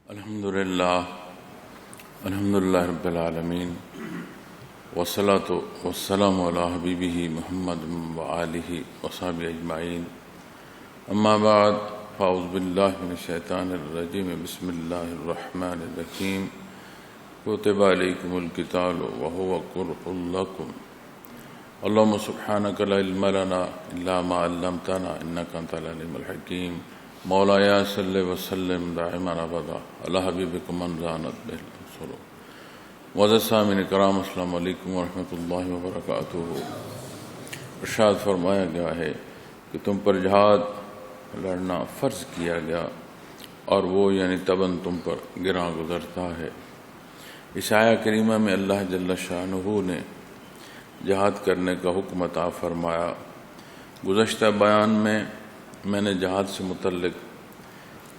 الحمدللہ رب العالمین والصلاة والسلام علی حبیبہ محمد وآلہ وصحبہ اجمعین اما بعد فاعوذ باللہ من الشیطان الرجیم بسم اللہ الرحمن الرحیم کتب علیکم القتال وہو کرہ لکم اللہم سبحانک لا علم لنا الا ما علمتنا انک انت العلیم الحکیم مولایا صلی وسلم دائما ابدا علی حبیبک من زانت بہ الانصر معزز سامعین کرام السلام علیکم ورحمۃ اللہ وبرکاتہ۔ ارشاد فرمایا گیا ہے کہ تم پر جہاد لڑنا فرض کیا گیا اور وہ یعنی تباً تم پر گراں گزرتا ہے۔ اس آیہ کریمہ میں اللہ جل شانہ نے جہاد کرنے کا حکم عطا فرمایا۔ گزشتہ بیان میں نے جہاد سے متعلق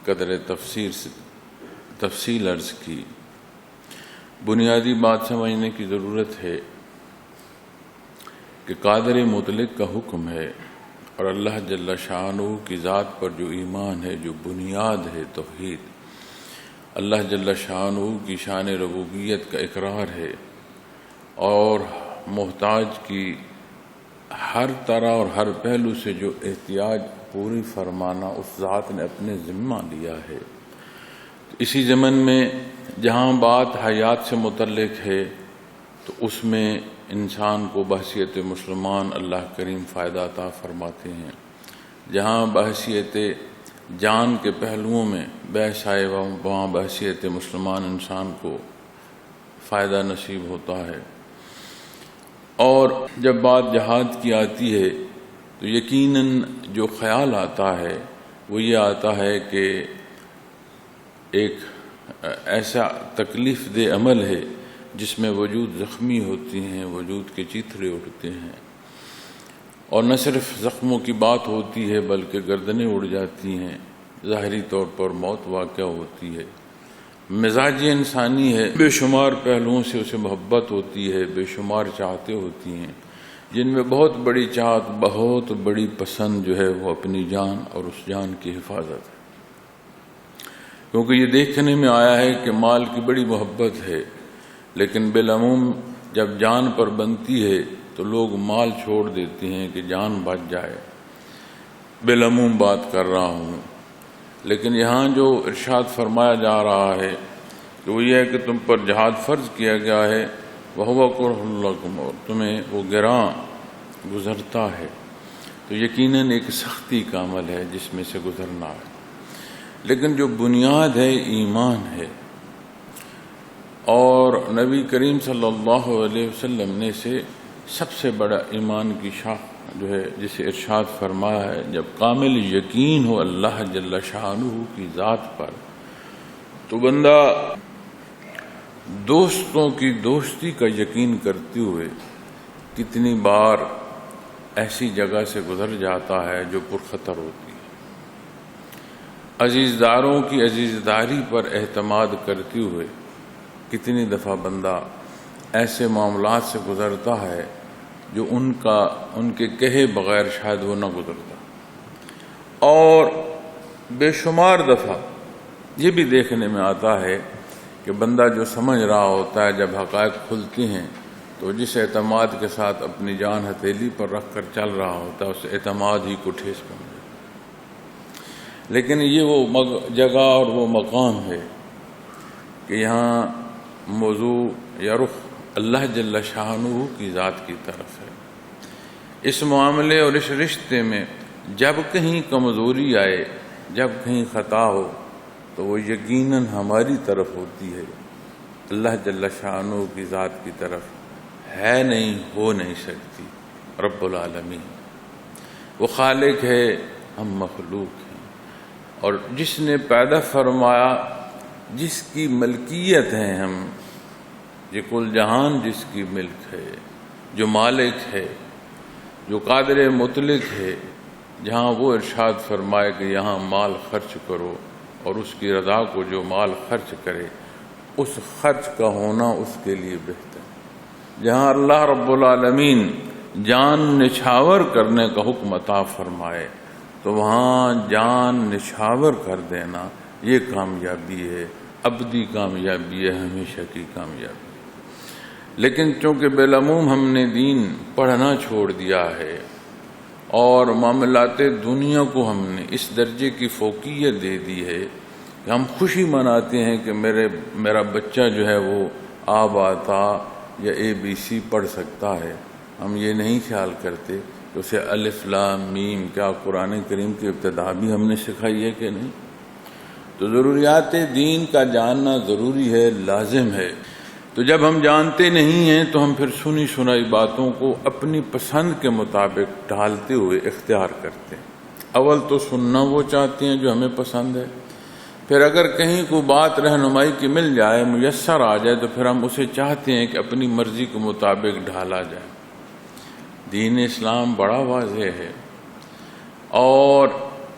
قدر تفصیل عرض کی۔ بنیادی بات سمجھنے کی ضرورت ہے کہ قادر مطلق کا حکم ہے اور اللہ جل شانہ کی ذات پر جو ایمان ہے، جو بنیاد ہے توحید، اللہ جل شانہ کی شان ربوبیت کا اقرار ہے اور محتاج کی ہر طرح اور ہر پہلو سے جو احتیاج پوری فرمانا اس ذات نے اپنے ذمہ لیا ہے۔ تو اسی ضمن میں جہاں بات حیات سے متعلق ہے تو اس میں انسان کو بحیثیت مسلمان اللہ کریم فائدہ عطا فرماتے ہیں۔ جہاں بحیثیت جان کے پہلوؤں میں بحث آئے وہاں بحیثیت مسلمان انسان کو فائدہ نصیب ہوتا ہے۔ اور جب بات جہاد کی آتی ہے تو یقیناً جو خیال آتا ہے وہ یہ آتا ہے کہ ایک ایسا تکلیف دہ عمل ہے جس میں وجود زخمی ہوتی ہیں، وجود کے چیتھڑے اٹھتے ہیں، اور نہ صرف زخموں کی بات ہوتی ہے بلکہ گردنیں اڑ جاتی ہیں، ظاہری طور پر موت واقع ہوتی ہے۔ مزاج انسانی ہے، بے شمار پہلوؤں سے اسے محبت ہوتی ہے، بے شمار چاہتے ہوتی ہیں، جن میں بہت بڑی چاہت، بہت بڑی پسند جو ہے وہ اپنی جان اور اس جان کی حفاظت ہے۔ کیونکہ یہ دیکھنے میں آیا ہے کہ مال کی بڑی محبت ہے، لیکن بالعموم جب جان پر بنتی ہے تو لوگ مال چھوڑ دیتے ہیں کہ جان بچ جائے۔ بالعموم بات کر رہا ہوں، لیکن یہاں جو ارشاد فرمایا جا رہا ہے کہ وہ یہ ہے کہ تم پر جہاد فرض کیا گیا ہے، وَهُوَ كُرْهٌ لَكُمْ، اور تمہیں وہ گراں گزرتا ہے، تو یقیناً ایک سختی کا عمل ہے جس میں سے گزرنا ہے۔ لیکن جو بنیاد ہے ایمان ہے، اور نبی کریم صلی اللہ علیہ وسلم نے سے سب سے بڑا ایمان کی شاخ جو ہے جسے ارشاد فرمایا ہے، جب کامل یقین ہو اللہ جل شانہ کی ذات پر تو بندہ دوستوں کی دوستی کا یقین کرتے ہوئے کتنی بار ایسی جگہ سے گزر جاتا ہے جو پرخطر ہوتی ہے۔ عزیزداروں کی عزیزداری پر اعتماد کرتے ہوئے کتنی دفعہ بندہ ایسے معاملات سے گزرتا ہے جو ان کے کہے بغیر شاید وہ نہ گزرتا، اور بے شمار دفعہ یہ بھی دیکھنے میں آتا ہے کہ بندہ جو سمجھ رہا ہوتا ہے جب حقائق کھلتی ہیں تو جس اعتماد کے ساتھ اپنی جان ہتھیلی پر رکھ کر چل رہا ہوتا ہے اس اعتماد ہی کو ٹھیس پہنچ جاتا۔ لیکن یہ وہ جگہ اور وہ مقام ہے کہ یہاں موضوع یا رخ اللہ جل شانہ کی ذات کی طرف ہے۔ اس معاملے اور اس رشتے میں جب کہیں کمزوری آئے، جب کہیں خطا ہو تو وہ یقیناً ہماری طرف ہوتی ہے، اللہ جل شانہ کی ذات کی طرف ہے نہیں، ہو نہیں سکتی۔ رب العالمین وہ خالق ہے، ہم مخلوق ہیں، اور جس نے پیدا فرمایا، جس کی ملکیت ہے ہم، یہ کل جہان جس کی ملک ہے، جو مالک ہے، جو قادر مطلق ہے، جہاں وہ ارشاد فرمائے کہ یہاں مال خرچ کرو، اور اس کی رضا کو جو مال خرچ کرے اس خرچ کا ہونا اس کے لیے بہتر ہے۔ جہاں اللہ رب العالمین جان نچھاور کرنے کا حکم عطا فرمائے تو وہاں جان نچھاور کر دینا یہ کامیابی ہے، ابدی کامیابی ہے، ہمیشہ کی کامیابی۔ لیکن چونکہ بالعموم ہم نے دین پڑھنا چھوڑ دیا ہے اور معاملات دنیا کو ہم نے اس درجے کی فوقیت دے دی ہے کہ ہم خوشی مناتے ہیں کہ میرا بچہ جو ہے وہ آ با تا یا ABC پڑھ سکتا ہے، ہم یہ نہیں خیال کرتے کہ اسے الف لام میم کیا قرآن کریم کی ابتدا بھی ہم نے سکھائی ہے کہ نہیں۔ تو ضروریات دین کا جاننا ضروری ہے، لازم ہے۔ تو جب ہم جانتے نہیں ہیں تو ہم پھر سنی سنائی باتوں کو اپنی پسند کے مطابق ڈھالتے ہوئے اختیار کرتے ہیں۔ اول تو سننا وہ چاہتے ہیں جو ہمیں پسند ہے، پھر اگر کہیں کوئی بات رہنمائی کی مل جائے، میسر آ جائے، تو پھر ہم اسے چاہتے ہیں کہ اپنی مرضی کے مطابق ڈھالا جائے۔ دین اسلام بڑا واضح ہے اور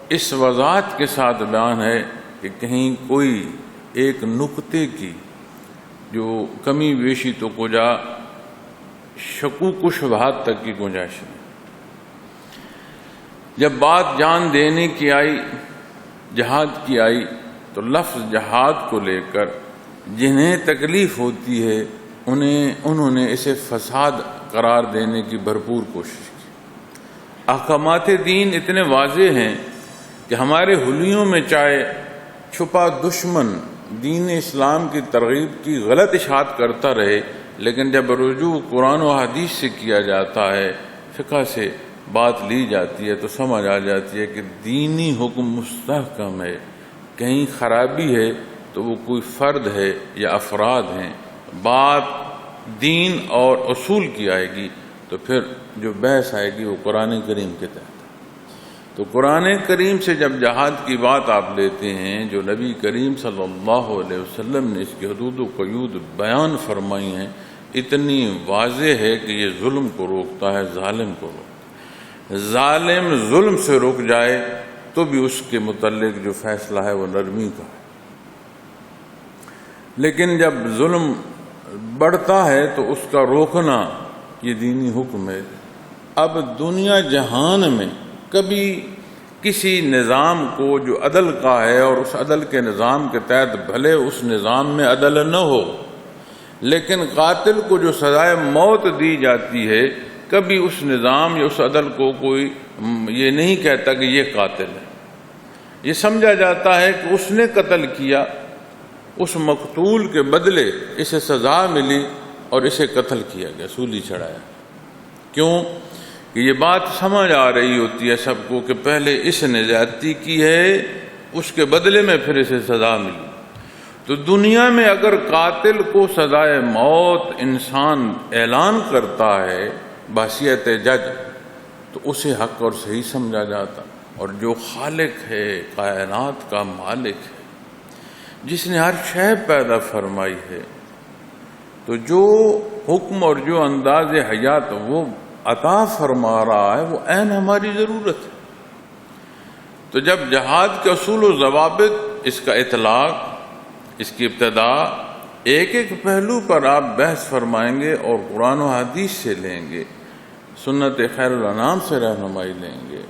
اس وضاحت کے ساتھ بیان ہے کہ کہیں کوئی ایک نقطے کی جو کمی بیشی تو کجا شکوک و شبہات تک کی گنجائش نہیں۔ جب بات جان دینے کی آئی، جہاد کی آئی، تو لفظ جہاد کو لے کر جنہیں تکلیف ہوتی ہے انہوں نے اسے فساد قرار دینے کی بھرپور کوشش کی۔ احکامات دین اتنے واضح ہیں کہ ہمارے حلیوں میں چاہے چھپا دشمن دین اسلام کی ترغیب کی غلط اشاعت کرتا رہے، لیکن جب رجوع قرآن و حدیث سے کیا جاتا ہے، فقہ سے بات لی جاتی ہے، تو سمجھ آ جاتی ہے کہ دینی حکم مستحکم ہے۔ کہیں خرابی ہے تو وہ کوئی فرد ہے یا افراد ہیں۔ بات دین اور اصول کی آئے گی تو پھر جو بحث آئے گی وہ قرآن کریم کے تحت۔ تو قرآن کریم سے جب جہاد کی بات آپ لیتے ہیں، جو نبی کریم صلی اللہ علیہ وسلم نے اس کی حدود و قیود بیان فرمائی ہیں، اتنی واضح ہے کہ یہ ظلم کو روکتا ہے، ظالم کو روکتا ہے۔ ظالم ظلم سے رک جائے تو بھی اس کے متعلق جو فیصلہ ہے وہ نرمی کا ہے، لیکن جب ظلم بڑھتا ہے تو اس کا روکنا یہ دینی حکم ہے۔ اب دنیا جہان میں کبھی کسی نظام کو جو عدل کا ہے اور اس عدل کے نظام کے تحت بھلے اس نظام میں عدل نہ ہو، لیکن قاتل کو جو سزائے موت دی جاتی ہے، کبھی اس نظام یا اس عدل کو کوئی یہ نہیں کہتا کہ یہ قاتل ہے۔ یہ سمجھا جاتا ہے کہ اس نے قتل کیا، اس مقتول کے بدلے اسے سزا ملی اور اسے قتل کیا گیا، سولی چڑھایا۔ کیوں کہ یہ بات سمجھ آ رہی ہوتی ہے سب کو کہ پہلے اس نے زیادتی کی ہے، اس کے بدلے میں پھر اسے سزا ملی۔ تو دنیا میں اگر قاتل کو سزائے موت انسان اعلان کرتا ہے بحیثیت جج، تو اسے حق اور صحیح سمجھا جاتا، اور جو خالق ہے، کائنات کا مالک ہے، جس نے ہر شے پیدا فرمائی ہے، تو جو حکم اور جو انداز حیات وہ عطا فرما رہا ہے وہ عین ہماری ضرورت ہے۔ تو جب جہاد کے اصول و ضوابط، اس کا اطلاق، اس کی ابتدا، ایک ایک پہلو پر آپ بحث فرمائیں گے اور قرآن و حدیث سے لیں گے، سنت خیر الانام سے رہنمائی لیں گے،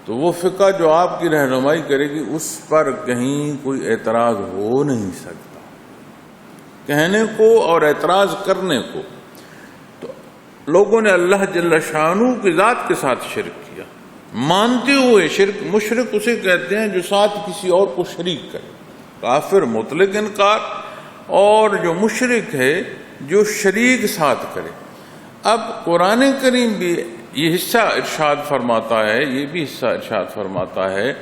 تو وہ فقہ جو آپ کی رہنمائی کرے گی اس پر کہیں کوئی اعتراض ہو نہیں سکتا، کہنے کو اور اعتراض کرنے کو۔ تو لوگوں نے اللہ جل شانہ کی ذات کے ساتھ شرک کیا، مانتے ہوئے شرک۔ مشرک اسے کہتے ہیں جو ساتھ کسی اور کو شریک کرے، کافر مطلق انکار، اور جو مشرک ہے جو شریک ساتھ کرے۔ اب قرآن کریم بھی یہ حصہ ارشاد فرماتا ہے، یہ بھی حصہ ارشاد فرماتا ہے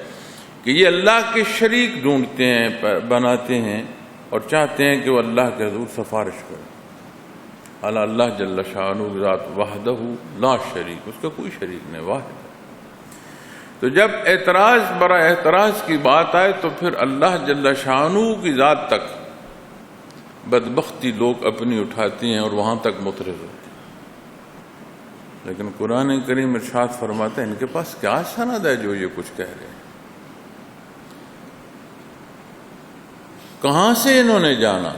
کہ یہ اللہ کے شریک ڈھونڈتے ہیں، بناتے ہیں، اور چاہتے ہیں کہ وہ اللہ کے حضور سفارش کرے۔ اللہ جل شانہ ذات وحدہ لا شریک، اس کا کوئی شریک نہیں، واحد ہے۔ تو جب اعتراض برا اعتراض کی بات آئے تو پھر اللہ جل شانہ کی ذات تک بدبختی لوگ اپنی اٹھاتے ہیں اور وہاں تک مترز ہوتے ہیں۔ لیکن قرآن کریم ارشاد فرماتا ہے ان کے پاس کیا سند ہے جو یہ کچھ کہہ رہے ہیں، کہاں سے انہوں نے جانا؟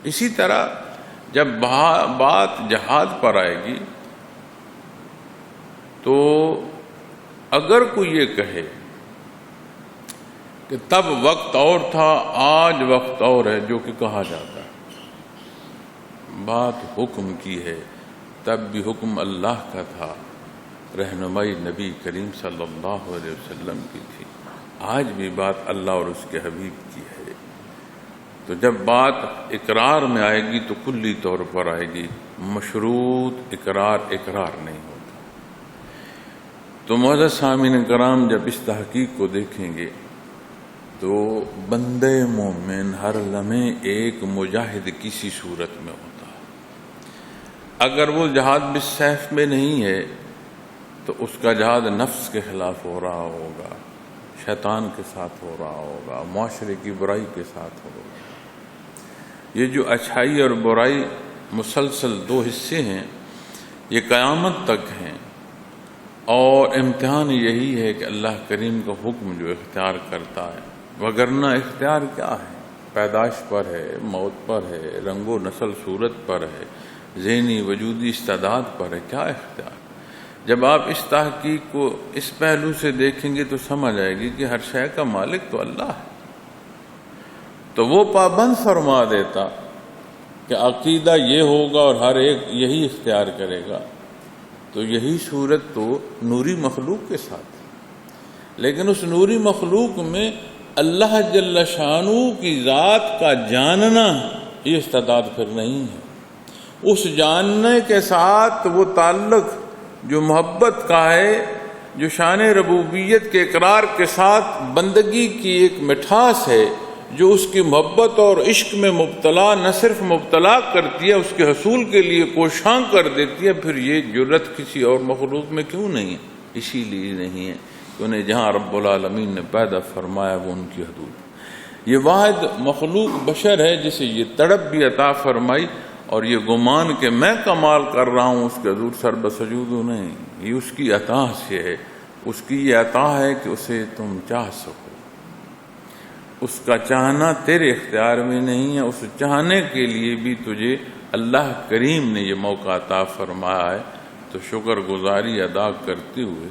اسی طرح جب بات جہاد پر آئے گی تو اگر کوئی یہ کہے کہ تب وقت اور تھا، آج وقت اور ہے جو کہ کہا جاتا ہے۔ بات حکم کی ہے، تب بھی حکم اللہ کا تھا، رہنمائی نبی کریم صلی اللہ علیہ وسلم کی تھی، آج بھی بات اللہ اور اس کے حبیب کی ہے۔ تو جب بات اقرار میں آئے گی تو کلی طور پر آئے گی، مشروط اقرار نہیں ہوتا۔ تو معزز سامعین کرام، جب اس تحقیق کو دیکھیں گے تو بندے مومن ہر لمحے ایک مجاہد کسی صورت میں ہوتا ہے۔ اگر وہ جہاد بالسیف میں نہیں ہے تو اس کا جہاد نفس کے خلاف ہو رہا ہوگا، شیطان کے ساتھ ہو رہا ہوگا، معاشرے کی برائی کے ساتھ ہوگا۔ یہ جو اچھائی اور برائی مسلسل دو حصے ہیں، یہ قیامت تک ہیں، اور امتحان یہی ہے کہ اللہ کریم کا حکم جو اختیار کرتا ہے، وگرنہ اختیار کیا ہے؟ پیدائش پر ہے، موت پر ہے، رنگ و نسل صورت پر ہے، ذہنی وجودی استعداد پر ہے، کیا اختیار؟ جب آپ اس تحقیق کو اس پہلو سے دیکھیں گے تو سمجھ آئے گی کہ ہر شے کا مالک تو اللہ ہے۔ تو وہ پابند فرما دیتا کہ عقیدہ یہ ہوگا اور ہر ایک یہی اختیار کرے گا، تو یہی صورت تو نوری مخلوق کے ساتھ ہے۔ لیکن اس نوری مخلوق میں اللہ جل شانہ کی ذات کا جاننا یہ استعداد پھر نہیں ہے۔ اس جاننے کے ساتھ وہ تعلق جو محبت کا ہے، جو شان ربوبیت کے اقرار کے ساتھ بندگی کی ایک مٹھاس ہے، جو اس کی محبت اور عشق میں مبتلا نہ صرف مبتلا کرتی ہے، اس کے حصول کے لیے کوشاں کر دیتی ہے، پھر یہ جرت کسی اور مخلوق میں کیوں نہیں ہے؟ اسی لیے نہیں ہے کہ انہیں جہاں رب العالمین نے پیدا فرمایا وہ ان کی حدود۔ یہ واحد مخلوق بشر ہے جسے یہ تڑپ بھی عطا فرمائی، اور یہ گمان کہ میں کمال کر رہا ہوں اس کے حضور سر بسجود نہیں، یہ اس کی عطا سے ہے۔ اس کی یہ عطا ہے کہ اسے تم چاہ سکو۔ اس کا چاہنا تیرے اختیار میں نہیں ہے، اس چاہنے کے لیے بھی تجھے اللہ کریم نے یہ موقع عطا فرمایا ہے۔ تو شکر گزاری ادا کرتے ہوئے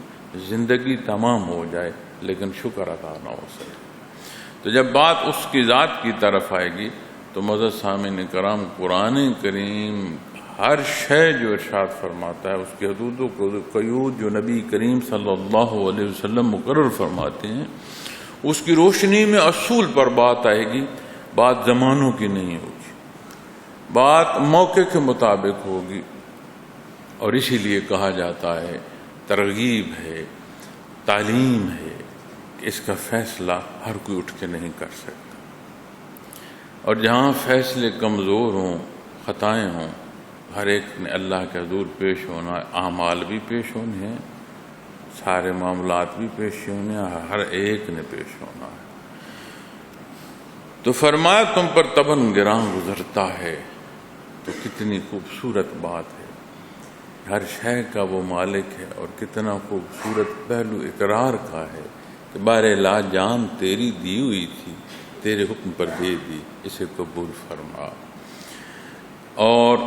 زندگی تمام ہو جائے لیکن شکر ادا نہ ہو سکے۔ تو جب بات اس کی ذات کی طرف آئے گی تو معزز سامعین کرام، قرآن کریم ہر شے جو ارشاد فرماتا ہے، اس کی حدود و قیود جو نبی کریم صلی اللہ علیہ وسلم مقرر فرماتے ہیں، اس کی روشنی میں اصول پر بات آئے گی۔ بات زمانوں کی نہیں ہوگی، بات موقع کے مطابق ہوگی، اور اسی لیے کہا جاتا ہے ترغیب ہے، تعلیم ہے کہ اس کا فیصلہ ہر کوئی اٹھ کے نہیں کر سکتا، اور جہاں فیصلے کمزور ہوں، خطائیں ہوں، ہر ایک نے اللہ کے حضور پیش ہونا ہے، اعمال بھی پیش ہونے ہیں، سارے معاملات بھی پیش ہونے ہیں، ہر ایک نے پیش ہونا ہے۔ تو فرمایا تم پر تبن گراں گزرتا ہے، تو کتنی خوبصورت بات ہے، ہر شے کا وہ مالک ہے، اور کتنا خوبصورت پہلو اقرار کا ہے کہ بارے لا جان تیری دی ہوئی تھی، تیرے حکم پر دے دی، اسے قبول فرما۔ اور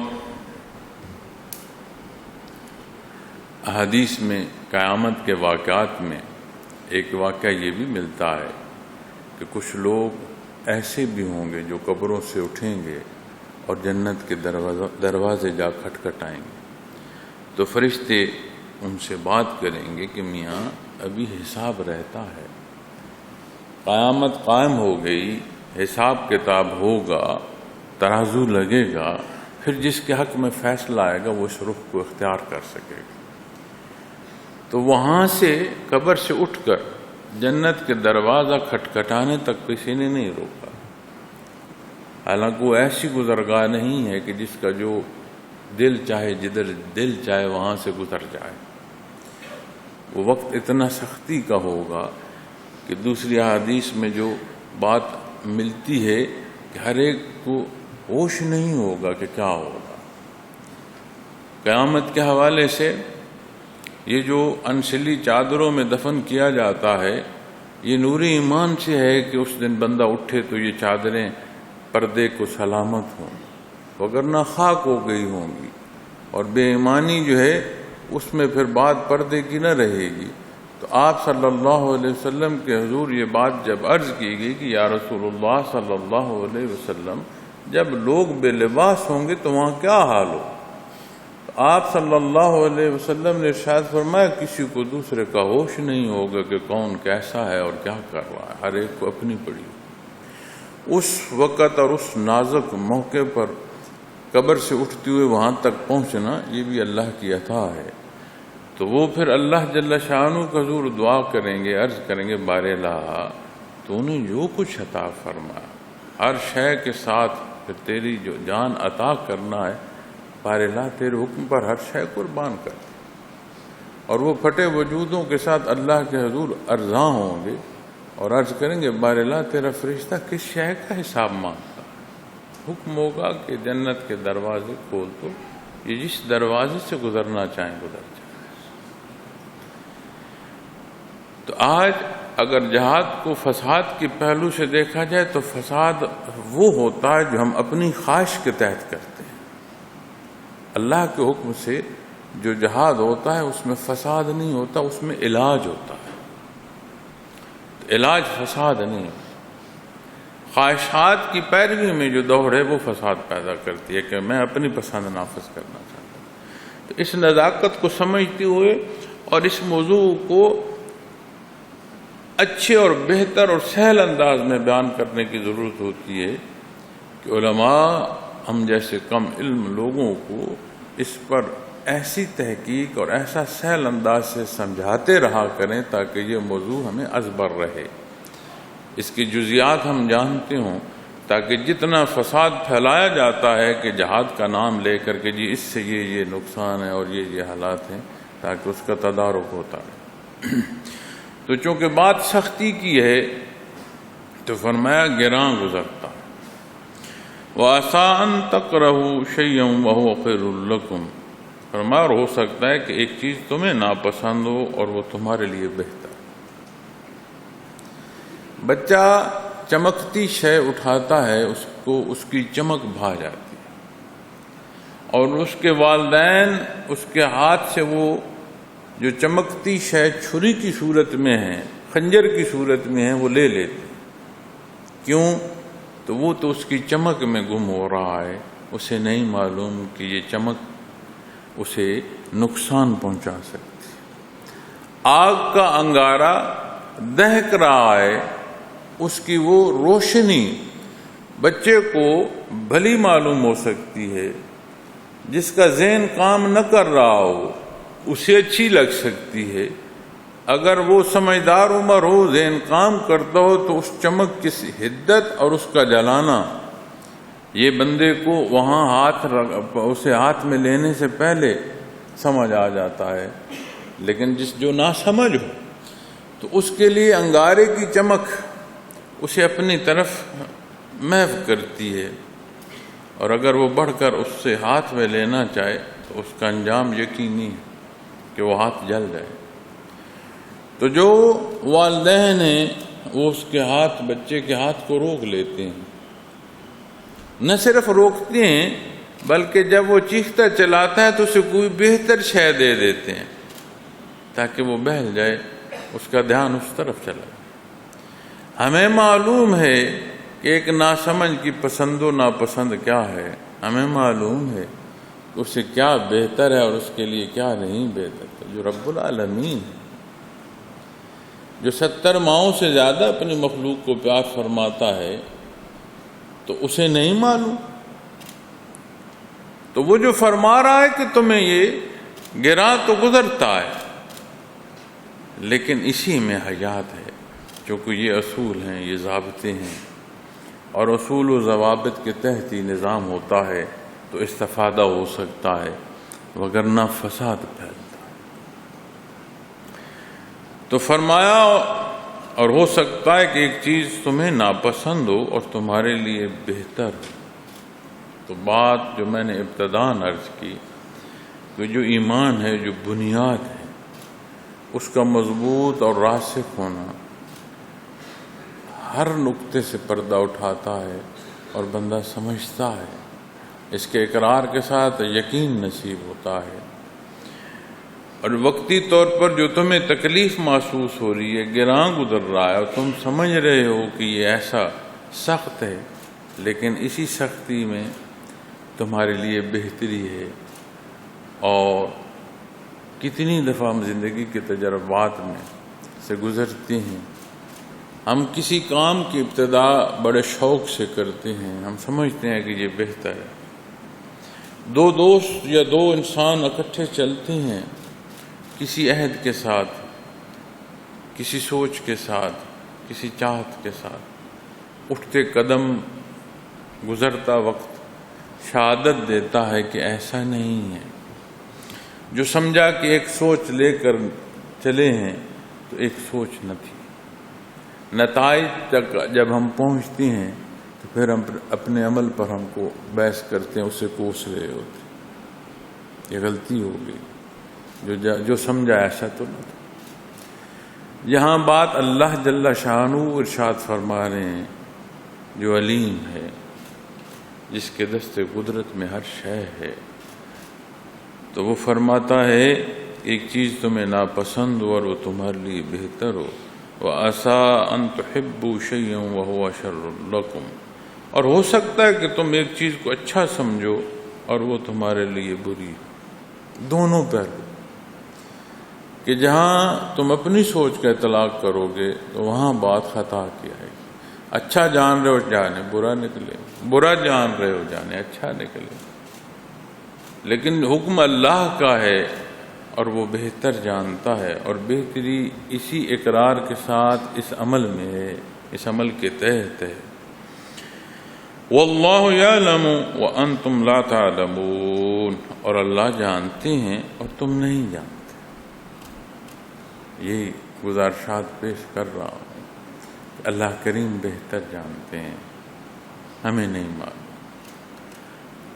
احادیث میں قیامت کے واقعات میں ایک واقعہ یہ بھی ملتا ہے کہ کچھ لوگ ایسے بھی ہوں گے جو قبروں سے اٹھیں گے اور جنت کے دروازے جا کھٹکھٹائیں گے، تو فرشتے ان سے بات کریں گے کہ میاں ابھی حساب رہتا ہے، قیامت قائم ہو گئی، حساب کتاب ہوگا، ترازو لگے گا، پھر جس کے حق میں فیصلہ آئے گا وہ اس رخ کو اختیار کر سکے گا۔ تو وہاں سے قبر سے اٹھ کر جنت کے دروازہ کھٹکھٹانے تک کسی نے نہیں روکا، حالانکہ وہ ایسی گزرگاہ نہیں ہے کہ جس کا جو دل چاہے جدھر دل چاہے وہاں سے گزر جائے۔ وہ وقت اتنا سختی کا ہوگا کہ دوسری احادیث میں جو بات ملتی ہے کہ ہر ایک کو ہوش نہیں ہوگا کہ کیا ہوگا۔ قیامت کے حوالے سے یہ جو انسلی چادروں میں دفن کیا جاتا ہے، یہ نوری ایمان سے ہے کہ اس دن بندہ اٹھے تو یہ چادریں پردے کو سلامت ہوں، وگرنہ خاک ہو گئی ہوں گی، اور بے ایمانی جو ہے اس میں پھر بات پردے کی نہ رہے گی۔ تو آپ صلی اللہ علیہ وسلم کے حضور یہ بات جب عرض کی گئی کہ یا رسول اللہ صلی اللہ علیہ وسلم جب لوگ بے لباس ہوں گے تو وہاں کیا حال ہو؟ تو آپ صلی اللہ علیہ وسلم نے ارشاد فرمایا کسی کو دوسرے کا ہوش نہیں ہوگا کہ کون کیسا ہے اور کیا کر رہا ہے، ہر ایک کو اپنی پڑی۔ اس وقت اور اس نازک موقع پر قبر سے اٹھتے ہوئے وہاں تک پہنچنا یہ بھی اللہ کی عطا ہے۔ تو وہ پھر اللہ جل شانہ کا حضور دعا کریں گے، عرض کریں گے بار الہ تو انہیں جو کچھ عطا فرمایا ہر شے کے ساتھ پھر تیری جو جان عطا کرنا ہے بار الہ تیرے حکم پر ہر شے قربان کر۔ اور وہ پھٹے وجودوں کے ساتھ اللہ کے حضور ارزاں ہوں گے اور عرض کریں گے بار الہ تیرا فرشتہ کس شے کا حساب مانگتا؟ حکم ہوگا کہ جنت کے دروازے کھول تو یہ جس دروازے سے گزرنا چاہیں گزر جائیں۔ تو آج اگر جہاد کو فساد کے پہلو سے دیکھا جائے تو فساد وہ ہوتا ہے جو ہم اپنی خواہش کے تحت کرتے ہیں۔ اللہ کے حکم سے جو جہاد ہوتا ہے اس میں فساد نہیں ہوتا، اس میں علاج ہوتا ہے۔ تو علاج فساد نہیں ہے۔ خواہشات کی پیروی میں جو دوڑ ہے وہ فساد پیدا کرتی ہے کہ میں اپنی پسند نافذ کرنا چاہتا ہوں۔ تو اس نزاکت کو سمجھتے ہوئے اور اس موضوع کو اچھے اور بہتر اور سہل انداز میں بیان کرنے کی ضرورت ہوتی ہے کہ علماء ہم جیسے کم علم لوگوں کو اس پر ایسی تحقیق اور ایسا سہل انداز سے سمجھاتے رہا کریں تاکہ یہ موضوع ہمیں ازبر رہے، اس کی جزیات ہم جانتے ہوں، تاکہ جتنا فساد پھیلایا جاتا ہے کہ جہاد کا نام لے کر کے جی اس سے یہ نقصان ہے اور یہ حالات ہیں، تاکہ اس کا تدارک ہوتا ہے۔ تو چونکہ بات سختی کی ہے تو فرمایا گراں گزرتا۔ وَعَسَىٰ أَن تَكْرَهُوا شَيْئًا وَهُوَ خَيْرٌ لَكُمْ، فرمایا اور ہو سکتا ہے کہ ایک چیز تمہیں ناپسند ہو اور وہ تمہارے لیے بہتر۔ بچہ چمکتی شے اٹھاتا ہے اس کو اس کی چمک بھا جاتی ہے، اور اس کے والدین اس کے ہاتھ سے وہ جو چمکتی شے چھری کی صورت میں ہے، خنجر کی صورت میں ہے، وہ لے لیتے ہیں۔ کیوں؟ تو وہ تو اس کی چمک میں گم ہو رہا ہے، اسے نہیں معلوم کہ یہ چمک اسے نقصان پہنچا سکتی ہے۔ آگ کا انگارہ دہک رہا ہے، اس کی وہ روشنی بچے کو بھلی معلوم ہو سکتی ہے، جس کا ذہن کام نہ کر رہا ہو اسے اچھی لگ سکتی ہے۔ اگر وہ سمجھدار عمر ہو، ذہن کام کرتا ہو، تو اس چمک کی حدت اور اس کا جلانا یہ بندے کو وہاں اسے ہاتھ میں لینے سے پہلے سمجھ آ جاتا ہے۔ لیکن جو نہ سمجھ ہو تو اس کے لیے انگارے کی چمک اسے اپنی طرف محو کرتی ہے، اور اگر وہ بڑھ کر اس سے ہاتھ میں لینا چاہے تو اس کا انجام یقینی ہے کہ وہ ہاتھ جل جائے۔ تو جو والدین ہیں وہ اس کے بچے کے ہاتھ کو روک لیتے ہیں، نہ صرف روکتے ہیں بلکہ جب وہ چیختا چلاتا ہے تو اسے کوئی بہتر شے دے دیتے ہیں تاکہ وہ بہل جائے، اس کا دھیان اس طرف چلا جائے۔ ہمیں معلوم ہے کہ ایک ناسمجھ کی پسند و ناپسند کیا ہے، ہمیں معلوم ہے کہ اسے کیا بہتر ہے اور اس کے لیے کیا نہیں بہتر۔ جو رب العالمین ہے، جو 70 ماؤں سے زیادہ اپنی مخلوق کو پیار فرماتا ہے، تو اسے نہیں معلوم؟ تو وہ جو فرما رہا ہے کہ تمہیں یہ گراں تو گزرتا ہے، لیکن اسی میں حیات ہے، چونکہ یہ اصول ہیں، یہ ضابطے ہیں، اور اصول و ضوابط کے تحت ہی نظام ہوتا ہے تو استفادہ ہو سکتا ہے، وگرنہ فساد پھیلتا ہے۔ تو فرمایا اور ہو سکتا ہے کہ ایک چیز تمہیں ناپسند ہو اور تمہارے لیے بہتر ہو۔ تو بات جو میں نے ابتداً عرض کی کہ جو ایمان ہے، جو بنیاد ہے، اس کا مضبوط اور راسخ ہونا ہر نقطے سے پردہ اٹھاتا ہے اور بندہ سمجھتا ہے، اس کے اقرار کے ساتھ یقین نصیب ہوتا ہے۔ اور وقتی طور پر جو تمہیں تکلیف محسوس ہو رہی ہے، گراں گزر رہا ہے، اور تم سمجھ رہے ہو کہ یہ ایسا سخت ہے، لیکن اسی سختی میں تمہارے لیے بہتری ہے۔ اور کتنی دفعہ ہم زندگی کے تجربات میں سے گزرتے ہیں، ہم کسی کام کی ابتدا بڑے شوق سے کرتے ہیں، ہم سمجھتے ہیں کہ یہ بہتر ہے۔ دو دوست یا دو انسان اکٹھے چلتے ہیں کسی عہد کے ساتھ، کسی سوچ کے ساتھ، کسی چاہت کے ساتھ، اٹھتے قدم، گزرتا وقت شہادت دیتا ہے کہ ایسا نہیں ہے۔ جو سمجھا کہ ایک سوچ لے کر چلے ہیں تو ایک سوچ نہ تھی۔ نتائج تک جب ہم پہنچتے ہیں تو پھر ہم اپنے عمل پر ہم کو بحث کرتے ہیں، اسے کوس رہے ہوتے، یہ غلطی ہو گئی، جو سمجھا ایسا تو نہ تھا۔ یہاں بات اللہ جل شانہ ارشاد فرما رہے ہیں جو علیم ہے، جس کے دست قدرت میں ہر شے ہے، تو وہ فرماتا ہے ایک چیز تمہیں ناپسند ہو اور وہ تمہارے لیے بہتر ہو، وَعَسَىٰ أَن تُحِبُّوا شَيْئًا وَهُوَ شَرٌّ لَكُمْ، اور ہو سکتا ہے کہ تم ایک چیز کو اچھا سمجھو اور وہ تمہارے لیے بری ہو۔ دونوں پہلو، کہ جہاں تم اپنی سوچ کا اطلاق کرو گے تو وہاں بات خطا کی آئے گی۔ اچھا جان رہے ہو جانے برا نکلے، برا جان رہے ہو جانے اچھا نکلے، لیکن حکم اللہ کا ہے اور وہ بہتر جانتا ہے، اور بہتری اسی اقرار کے ساتھ اس عمل میں ہے، اس عمل کے تحت ہے۔ واللہ یعلم وانتم لا تعلمون، اور اللہ جانتے ہیں اور تم نہیں جانتے۔ یہی گزارشات پیش کر رہا ہوں کہ اللہ کریم بہتر جانتے ہیں، ہمیں نہیں معلوم،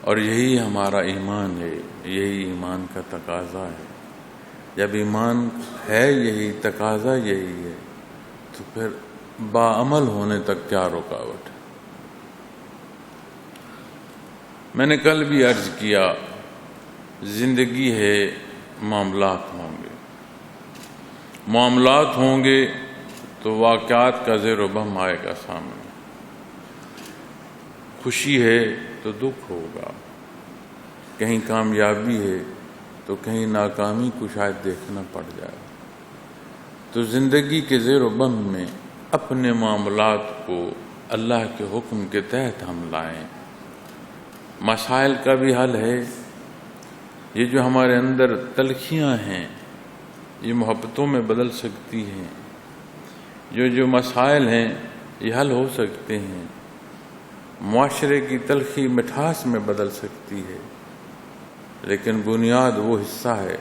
اور یہی ہمارا ایمان ہے، یہی ایمان کا تقاضا ہے۔ جب ایمان ہے یہی، تقاضا یہی ہے، تو پھر باعمل ہونے تک کیا رکاوٹ ہے؟ میں نے کل بھی عرض کیا، زندگی ہے، معاملات ہوں گے، معاملات ہوں گے تو واقعات کا زیر و بم آئے گا سامنے، خوشی ہے تو دکھ ہوگا، کہیں کامیابی ہے تو کہیں ناکامی کو شاید دیکھنا پڑ جائے۔ تو زندگی کے زیر و بم میں اپنے معاملات کو اللہ کے حکم کے تحت ہم لائیں۔ مسائل کا بھی حل ہے، یہ جو ہمارے اندر تلخیاں ہیں یہ محبتوں میں بدل سکتی ہیں، جو مسائل ہیں یہ حل ہو سکتے ہیں، معاشرے کی تلخی مٹھاس میں بدل سکتی ہے، لیکن بنیاد وہ حصہ ہے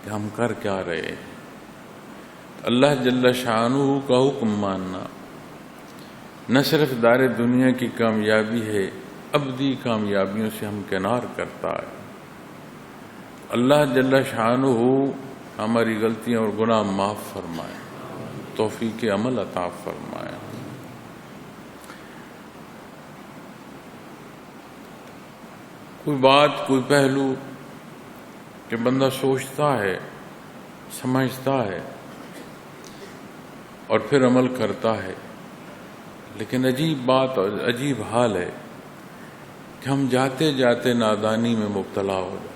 کہ ہم کر کیا رہے ہیں۔ اللہ جل شانہ کا حکم ماننا نہ صرف دار دنیا کی کامیابی ہے، ابدی کامیابیوں سے ہم کنار کرتا ہے۔ اللہ جل شانہ ہماری غلطیاں اور گناہ معاف فرمائے، توفیق عمل عطا فرمائے۔ کوئی بات، کوئی پہلو کہ بندہ سوچتا ہے، سمجھتا ہے اور پھر عمل کرتا ہے، لیکن عجیب بات اور عجیب حال ہے کہ ہم جاتے جاتے نادانی میں مبتلا ہو جاتے،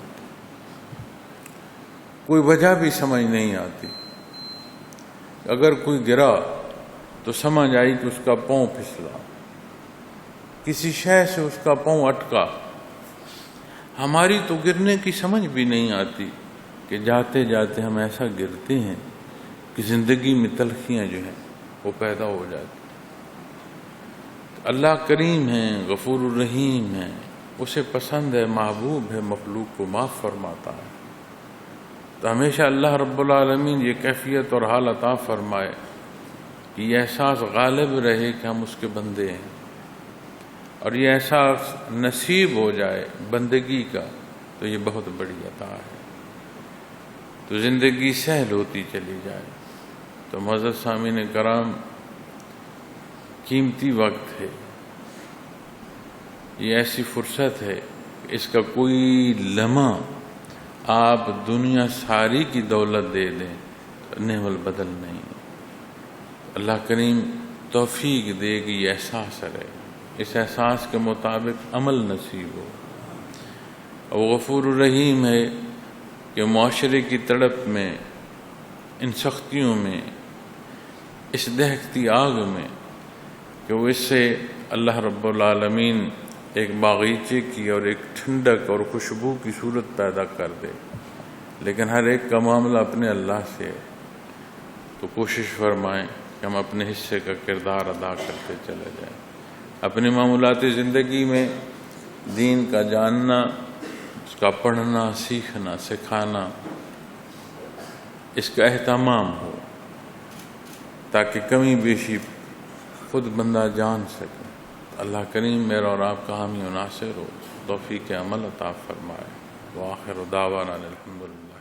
کوئی وجہ بھی سمجھ نہیں آتی۔ اگر کوئی گرا تو سمجھ آئی کہ اس کا پاؤں پھسلا، کسی شے سے اس کا پاؤں اٹکا، ہماری تو گرنے کی سمجھ بھی نہیں آتی کہ جاتے جاتے ہم ایسا گرتے ہیں کہ زندگی میں تلخیاں جو ہیں وہ پیدا ہو جاتی۔ اللہ کریم ہے، غفور الرحیم ہے، اسے پسند ہے، محبوب ہے، مخلوق کو معاف فرماتا ہے۔ تو ہمیشہ اللہ رب العالمین یہ کیفیت اور حال عطا فرمائے کہ یہ احساس غالب رہے کہ ہم اس کے بندے ہیں، اور یہ احساس نصیب ہو جائے بندگی کا، تو یہ بہت بڑی عطا ہے، تو زندگی سہل ہوتی چلی جائے۔ تو معزز سامعین کرام، قیمتی وقت ہے، یہ ایسی فرصت ہے کہ اس کا کوئی لمحہ آپ دنیا ساری کی دولت دے دیں تو نعم البدل نہیں. اللہ کریم توفیق دے گی یہ احساس رہے، اس احساس کے مطابق عمل نصیب ہو. اور غفور الرحیم ہے کہ معاشرے کی تڑپ میں، ان سختیوں میں، اس دہکتی آگ میں، کہ وہ اس سے اللہ رب العالمین ایک باغیچے کی اور ایک ٹھنڈک اور خوشبو کی صورت پیدا کر دے. لیکن ہر ایک کا معاملہ اپنے اللہ سے ہے، تو کوشش فرمائیں کہ ہم اپنے حصے کا کردار ادا کرتے چلے جائیں. اپنی معمولات زندگی میں دین کا جاننا، اس کا پڑھنا، سیکھنا، سکھانا، اس کا اہتمام ہو، تاکہ کمی بیشی خود بندہ جان سکے. اللہ کریم میرا اور آپ کا حامی و ناصر ہو، توفیق عمل عطا فرمائے. وآخر دعوانا الحمدللہ.